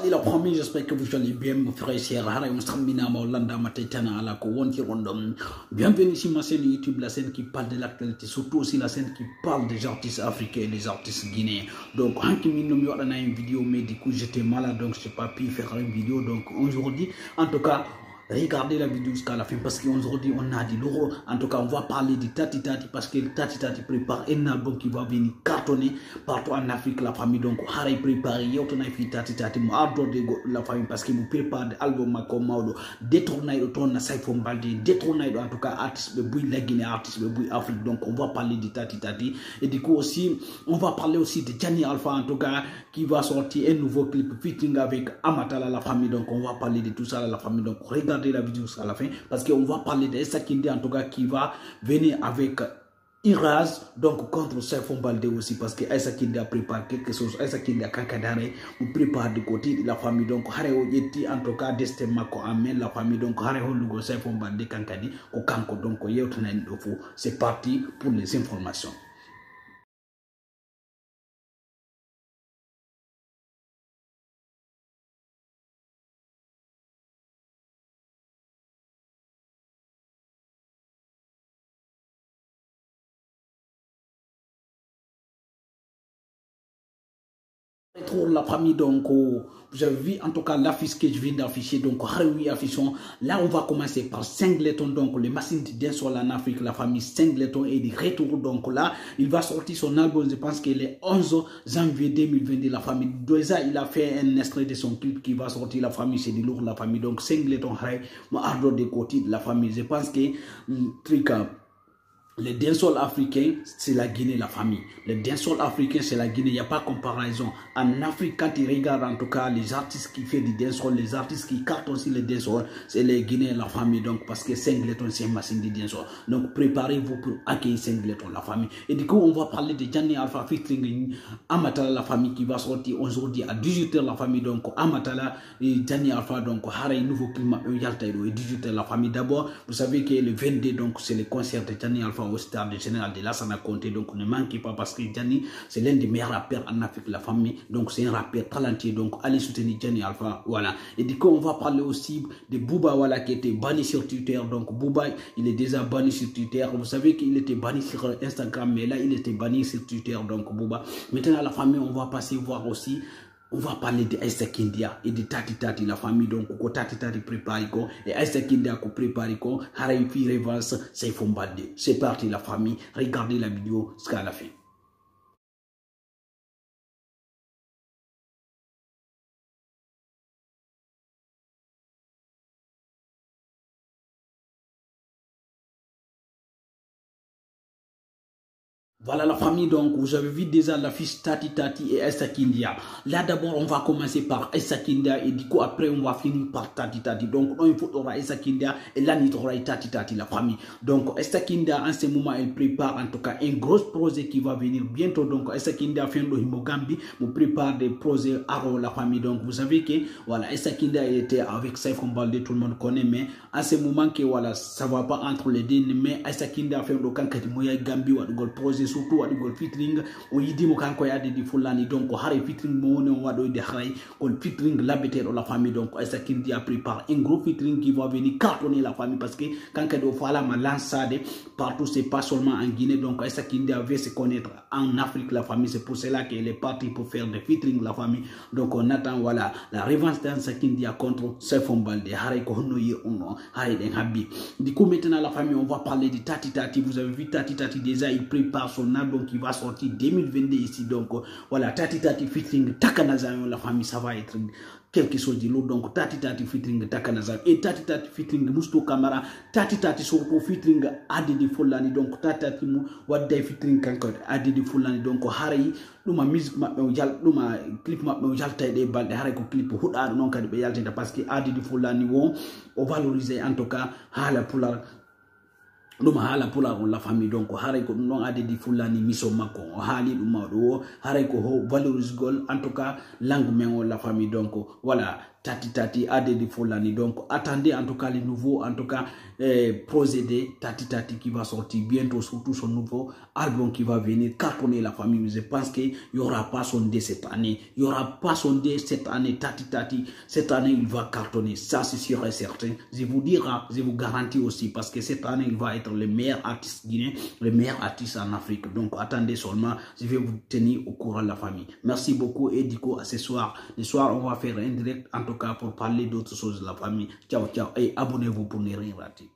Et la première, j'espère que vous allez bien, mon frère et sœur. Bienvenue ici, ma chaîne YouTube, la scène qui parle de l'actualité, surtout aussi la scène qui parle des artistes africains et des artistes guinéens. Donc, une vidéo, mais du coup, j'étais malade, donc je n'ai pas pu faire une vidéo. Donc, aujourd'hui, en tout cas, regardez la vidéo jusqu'à la fin parce qu'aujourd'hui on a dit l'euro. En tout cas, on va parler de Tati Tati parce que Tati Tati prépare un album qui va venir cartonner partout en Afrique, la famille. Donc, on a préparé, on a fait Tati Tati, on a la famille parce que vous préparez l'album comme Maudo, détourner le ton, Saifon Balde, détourner en tout cas artiste, le bruit de la Guinée, artiste, le bruit Afrique. Donc, on va parler de Tati Tati et du coup aussi, on va parler aussi de Gianni Alpha en tout cas qui va sortir un nouveau clip featuring avec Amatala, la famille. Donc, on va parler de tout ça, la famille. Donc, regardez la vidéo jusqu'à la fin parce qu'on va parler de Essa Kinde en tout cas qui va venir avec Iraz donc contre Saifon Balde aussi parce que Essa Kinde a préparé quelque chose. Essa Kinde a kankadare ou prépare du côté de la famille. Donc Hareo Yeti en tout cas destin mako amène la famille. Donc Hareo Lugo Saifon Balde kankadi au kanko. Donc c'est parti pour les informations. Pour la famille, donc vous avez vu en tout cas l'affiche que je viens d'afficher. Donc affichons. Là on va commencer par Singleton, donc le machine de dancehall en Afrique, la famille Singleton est de retour. Donc là il va sortir son album, je pense que le 11 janvier 2022. La famille déjà il a fait un extrait de son clip qui va sortir. La famille c'est du lourd, la famille. Donc Singleton moi ardo de côté de la famille. Je pense que le truc le dancehall africain, c'est la Guinée, la famille. Le dancehall africain, c'est la Guinée. Il n'y a pas de comparaison. En Afrique, quand tu regardes en tout cas les artistes qui font du dancehall, les artistes qui cartonnent aussi le dancehall, c'est les Guinéens, la famille. Donc, parce que Singleton, c'est un machine de dancehall. Donc, préparez-vous pour accueillir Singleton, la famille. Et du coup, on va parler de Gianni Alpha featuring Amatala, la famille, qui va sortir aujourd'hui à 18h, la famille. Donc, Amatala et Gianni Alpha, donc, Harry, nouveau climat, et 18h, la famille. D'abord, vous savez que le 22, donc, c'est le concert de Gianni Alpha au stade général de Lassana Conté. Donc ne manquez pas parce que Gianni c'est l'un des meilleurs rappeurs en Afrique, la famille. Donc c'est un rappeur talentueux. Donc allez soutenir Gianni Alpha. Voilà. Et du coup on va parler aussi de Booba, voilà, qui était banni sur Twitter. Donc Booba il est déjà banni sur Twitter. Vous savez qu'il était banni sur Instagram, mais là il était banni sur Twitter. Donc Booba. Maintenant la famille, on va passer voir aussi. On va parler de Essa Kinde et de Tati Tati, la famille. Donc, Tati Tati prépare et Essa Kinde a préparé ko Haraïfi Reverse Saifon Balde. C'est parti, la famille. Regardez la vidéo jusqu'à la fin. Voilà la famille, donc vous avez vu déjà l'affiche Tati Tati et Essa Kinde. Là d'abord on va commencer par Essa Kinde et du coup après on va finir par Tati Tati. Donc il faudra Essa Kinde et là il faudra Tati Tati, la famille. Donc Essa Kinde en ce moment elle prépare en tout cas un gros projet qui va venir bientôt. Donc Essa Kinde a fait le Himogambi, vous prépare des projets Aro, la famille. Donc vous savez que voilà Essa Kinde était avec Saifon Balde, tout le monde connaît, mais en ce moment que voilà ça va pas entre les deux. Mais Essa Kinde a fait le Kankati Moya Gambi ou le projet surtout à l'école featuring on yidi mo kanko yade di fulani. Donc haré featuring mo woni on wado de haray on featuring l'habiter la famille. Donc Essa Kinde a préparé un gros featuring qui va venir cartonner la famille parce que quand do fala ma lansade partout, c'est pas seulement en Guinée. Donc Essa Kinde veut se connaître en Afrique, la famille. C'est pour cela qu'elle est partie pour faire des featuring, la famille. Donc on attend voilà la revanche d'Essa Kinde contre Saifon Balde. Haré ko hono yi on haré den habbi. Du coup maintenant la famille, on va parler de Tati Tati. Vous avez vu Tati Tati déjà il prépare son album qui va sortir 2022 ici. Donc voilà Tati Tati featuring Takanazayon, la famille, ça va être quelque chose de lourd. Donc Tati Tati featuring Takanazayon et Tati Tati featuring Mousto Camara, Tati Tati surtout featuring Adidi Fulani. Donc Tati Tati mu wadday featuring kanko Adidi Fulani. Donc haray luma musique mabbe o jal luma clip mabbe o jalta de balde haray ko clip hudaado non kadi be yaltenta parce que Adidi Fulani won o valoriser en tout cas hala pular dum hala pula on la famille. Donc haray ko non Adidi Fulani miso makko o haali dum mawdo haray ko valorise gol en tout cas langue men on la famille. Donc voilà Tati Tati a des défauts l'année. Donc attendez en tout cas les nouveaux, en tout cas procédés. Tati Tati qui va sortir bientôt, surtout son nouveau album qui va venir cartonner la famille. Je pense qu'il n'y aura pas son dé cette année. Il n'y aura pas son dé cette année. Tati Tati, cette année il va cartonner. Ça c'est sûr et certain. Je vous dirai, je vous garantis aussi parce que cette année il va être le meilleur artiste guinéen, le meilleur artiste en Afrique. Donc attendez seulement, je vais vous tenir au courant de la famille. Merci beaucoup et du coup à ce soir. Le soir on va faire un direct en tout cas pour parler d'autres choses de la famille. Ciao ciao et abonnez-vous pour ne rien rater.